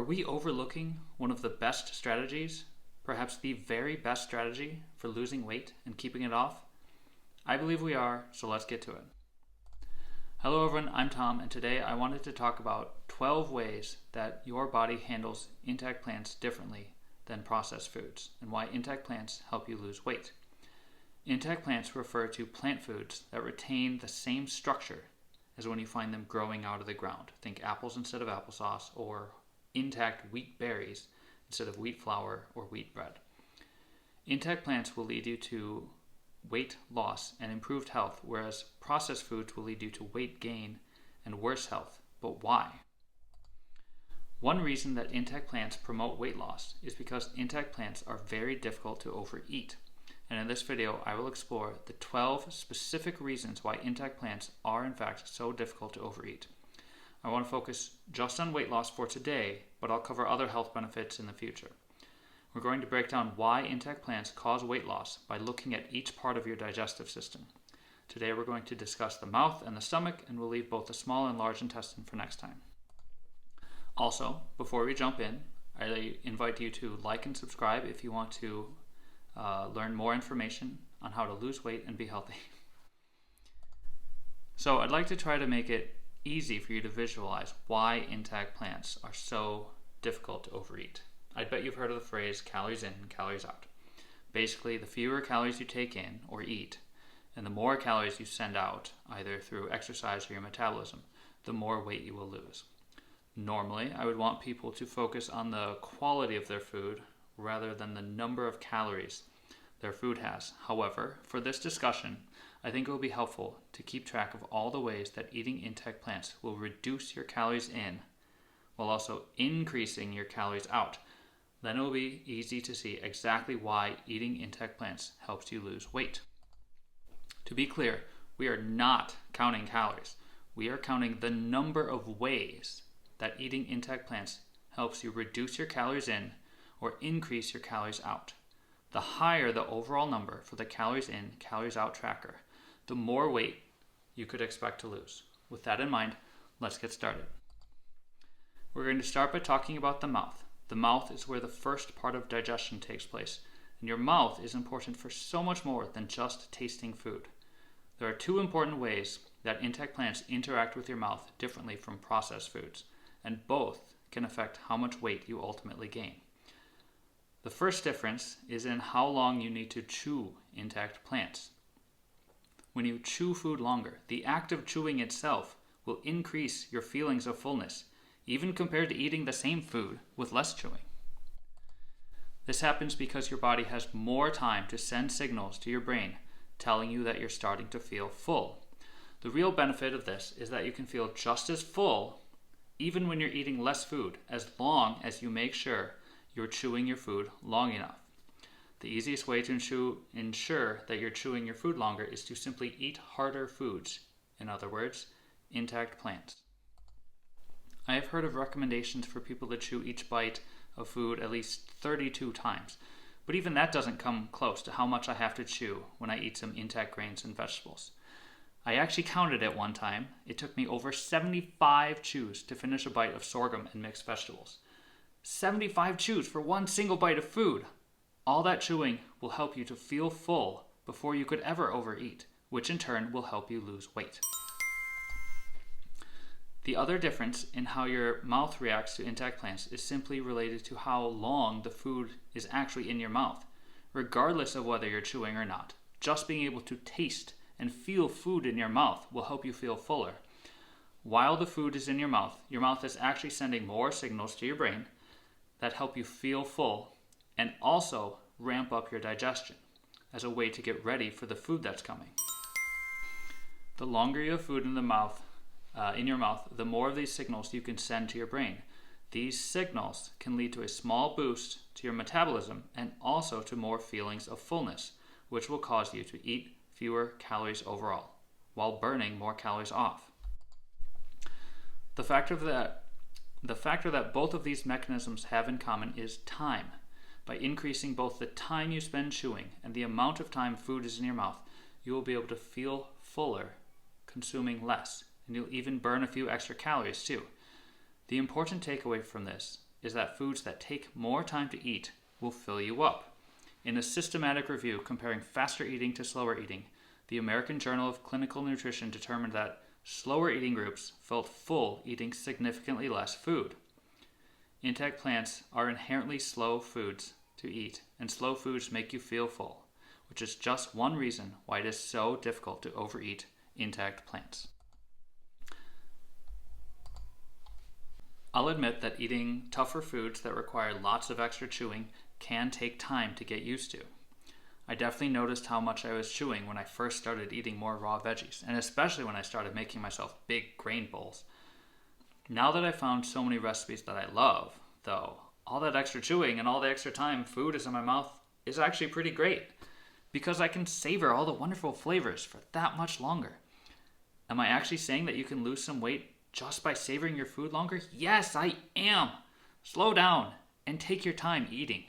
we overlooking one of the best strategies, perhaps the very best strategy for losing weight and keeping it off? I believe we are, so let's get to it. Hello everyone, I'm Tom, and today I wanted to talk about 12 ways that your body handles intact plants differently than processed foods, and why intact plants help you lose weight. Intact plants refer to plant foods that retain the same structure as when you find them growing out of the ground. Think apples instead of applesauce, or intact wheat berries instead of wheat flour or wheat bread. Intact plants will lead you to weight loss and improved health, whereas processed foods will lead you to weight gain and worse health. But why? One reason that intact plants promote weight loss is because intact plants are very difficult to overeat. And in this video, I will explore the 12 specific reasons why intact plants are in fact so difficult to overeat. I want to focus just on weight loss for today, but I'll cover other health benefits in the future. We're going to break down why intact plants cause weight loss by looking at each part of your digestive system. Today we're going to discuss the mouth and the stomach, and we'll leave both the small and large intestine for next time. Also, before we jump in, I invite you to like and subscribe if you want to learn more information on how to lose weight and be healthy. So I'd like to try to make it easy for you to visualize why intact plants are so difficult to overeat. I bet you've heard of the phrase calories in, calories out. Basically, the fewer calories you take in or eat, and the more calories you send out, either through exercise or your metabolism, the more weight you will lose. Normally, I would want people to focus on the quality of their food rather than the number of calories their food has. However, for this discussion, I think it will be helpful to keep track of all the ways that eating intact plants will reduce your calories in while also increasing your calories out. Then it will be easy to see exactly why eating intact plants helps you lose weight. To be clear, we are not counting calories. We are counting the number of ways that eating intact plants helps you reduce your calories in or increase your calories out. The higher the overall number for the calories in, calories out tracker, the more weight you could expect to lose. With that in mind, let's get started. We're going to start by talking about the mouth. The mouth is where the first part of digestion takes place, and your mouth is important for so much more than just tasting food. There are two important ways that intact plants interact with your mouth differently from processed foods, and both can affect how much weight you ultimately gain. The first difference is in how long you need to chew intact plants. When you chew food longer, the act of chewing itself will increase your feelings of fullness, even compared to eating the same food with less chewing. This happens because your body has more time to send signals to your brain telling you that you're starting to feel full. The real benefit of this is that you can feel just as full even when you're eating less food, as long as you make sure you're chewing your food long enough. The easiest way to ensure that you're chewing your food longer is to simply eat harder foods. In other words, intact plants. I have heard of recommendations for people to chew each bite of food at least 32 times, but even that doesn't come close to how much I have to chew when I eat some intact grains and vegetables. I actually counted it one time. It took me over 75 chews to finish a bite of sorghum and mixed vegetables. 75 chews for one single bite of food. All that chewing will help you to feel full before you could ever overeat, which in turn will help you lose weight. The other difference in how your mouth reacts to intact plants is simply related to how long the food is actually in your mouth, regardless of whether you're chewing or not. Just being able to taste and feel food in your mouth will help you feel fuller. While the food is in your mouth is actually sending more signals to your brain that help you feel full and also ramp up your digestion as a way to get ready for the food that's coming. The longer you have food in your mouth, the more of these signals you can send to your brain. These signals can lead to a small boost to your metabolism and also to more feelings of fullness, which will cause you to eat fewer calories overall, while burning more calories off. The factor that both of these mechanisms have in common is time. By increasing both the time you spend chewing and the amount of time food is in your mouth, you will be able to feel fuller, consuming less, and you'll even burn a few extra calories too. The important takeaway from this is that foods that take more time to eat will fill you up. In a systematic review comparing faster eating to slower eating, the American Journal of Clinical Nutrition determined that slower eating groups felt full eating significantly less food. Intact plants are inherently slow foods to eat, and slow foods make you feel full, which is just one reason why it is so difficult to overeat intact plants. I'll admit that eating tougher foods that require lots of extra chewing can take time to get used to. I definitely noticed how much I was chewing when I first started eating more raw veggies, and especially when I started making myself big grain bowls. Now that I've found so many recipes that I love, though, all that extra chewing and all the extra time food is in my mouth is actually pretty great, because I can savor all the wonderful flavors for that much longer. Am I actually saying that you can lose some weight just by savoring your food longer? Yes, I am! Slow down and take your time eating.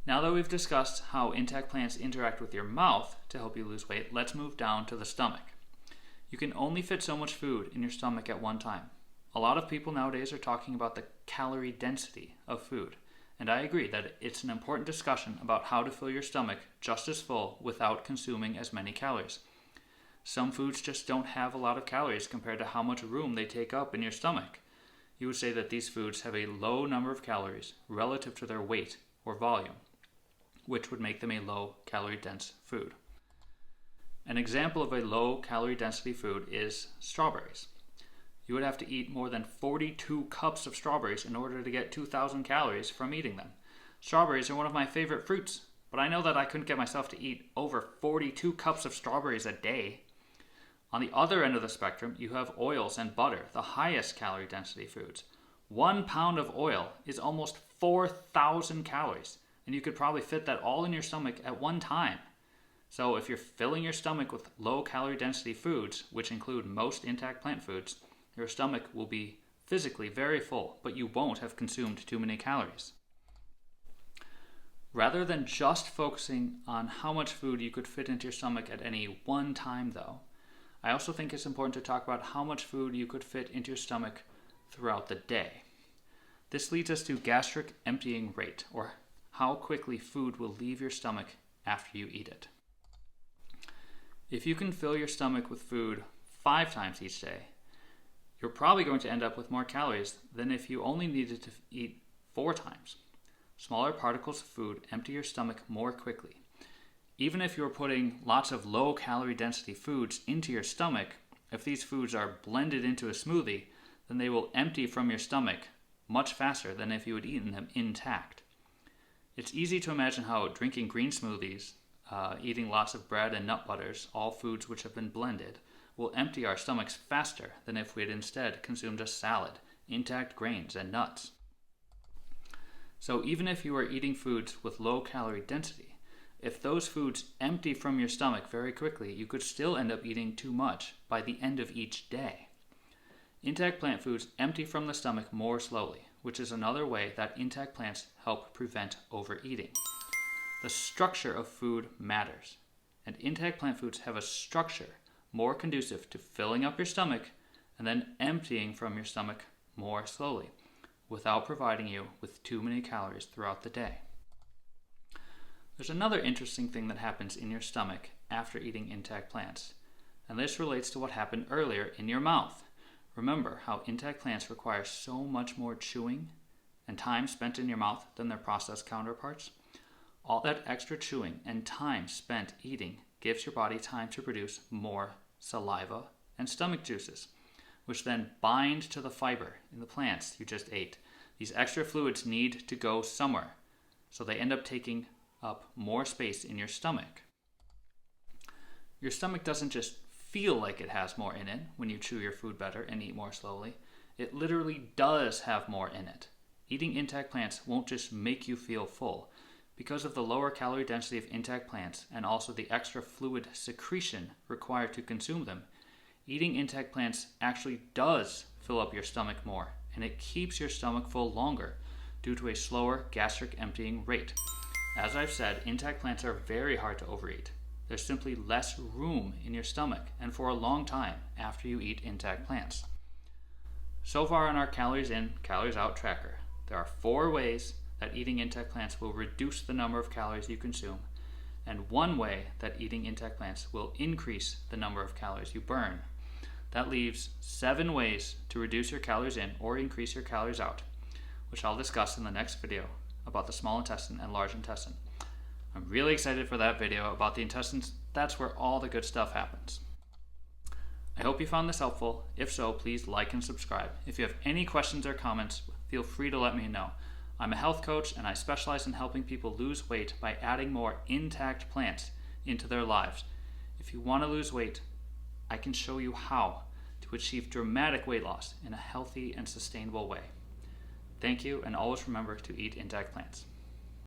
Now that we've discussed how intact plants interact with your mouth to help you lose weight, let's move down to the stomach. You can only fit so much food in your stomach at one time. A lot of people nowadays are talking about the calorie density of food, and I agree that it's an important discussion about how to fill your stomach just as full without consuming as many calories. Some foods just don't have a lot of calories compared to how much room they take up in your stomach. You would say that these foods have a low number of calories relative to their weight or volume, which would make them a low calorie dense food. An example of a low calorie density food is strawberries. You would have to eat more than 42 cups of strawberries in order to get 2,000 calories from eating them. Strawberries are one of my favorite fruits, but I know that I couldn't get myself to eat over 42 cups of strawberries a day. On the other end of the spectrum, you have oils and butter, the highest calorie density foods. 1 pound of oil is almost 4,000 calories, and you could probably fit that all in your stomach at one time. So if you're filling your stomach with low calorie density foods, which include most intact plant foods, your stomach will be physically very full, but you won't have consumed too many calories. Rather than just focusing on how much food you could fit into your stomach at any one time though, I also think it's important to talk about how much food you could fit into your stomach throughout the day. This leads us to gastric emptying rate, or how quickly food will leave your stomach after you eat it. If you can fill your stomach with food 5 times each day, you're probably going to end up with more calories than if you only needed to eat 4 times. Smaller particles of food empty your stomach more quickly. Even if you're putting lots of low calorie density foods into your stomach, if these foods are blended into a smoothie, then they will empty from your stomach much faster than if you had eaten them intact. It's easy to imagine how drinking green smoothies, eating lots of bread and nut butters, all foods which have been blended, will empty our stomachs faster than if we had instead consumed a salad, intact grains, and nuts. So even if you are eating foods with low calorie density, if those foods empty from your stomach very quickly, you could still end up eating too much by the end of each day. Intact plant foods empty from the stomach more slowly, which is another way that intact plants help prevent overeating. The structure of food matters, and intact plant foods have a structure more conducive to filling up your stomach and then emptying from your stomach more slowly, without providing you with too many calories throughout the day. There's another interesting thing that happens in your stomach after eating intact plants, and this relates to what happened earlier in your mouth. Remember how intact plants require so much more chewing and time spent in your mouth than their processed counterparts? All that extra chewing and time spent eating gives your body time to produce more saliva and stomach juices, which then bind to the fiber in the plants you just ate. These extra fluids need to go somewhere, so they end up taking up more space in your stomach. Your stomach doesn't just feel like it has more in it when you chew your food better and eat more slowly. It literally does have more in it. Eating intact plants won't just make you feel full. Because of the lower calorie density of intact plants and also the extra fluid secretion required to consume them, eating intact plants actually does fill up your stomach more, and it keeps your stomach full longer due to a slower gastric emptying rate. As I've said, intact plants are very hard to overeat. There's simply less room in your stomach, and for a long time after you eat intact plants. So far on our calories in, calories out tracker, there are 4 ways that eating intact plants will reduce the number of calories you consume, and 1 way that eating intact plants will increase the number of calories you burn. That leaves 7 ways to reduce your calories in or increase your calories out, which I'll discuss in the next video about the small intestine and large intestine. I'm really excited for that video about the intestines. That's where all the good stuff happens. I hope you found this helpful. If so, please like and subscribe. If you have any questions or comments, feel free to let me know. I'm a health coach and I specialize in helping people lose weight by adding more intact plants into their lives. If you want to lose weight, I can show you how to achieve dramatic weight loss in a healthy and sustainable way. Thank you, and always remember to eat intact plants.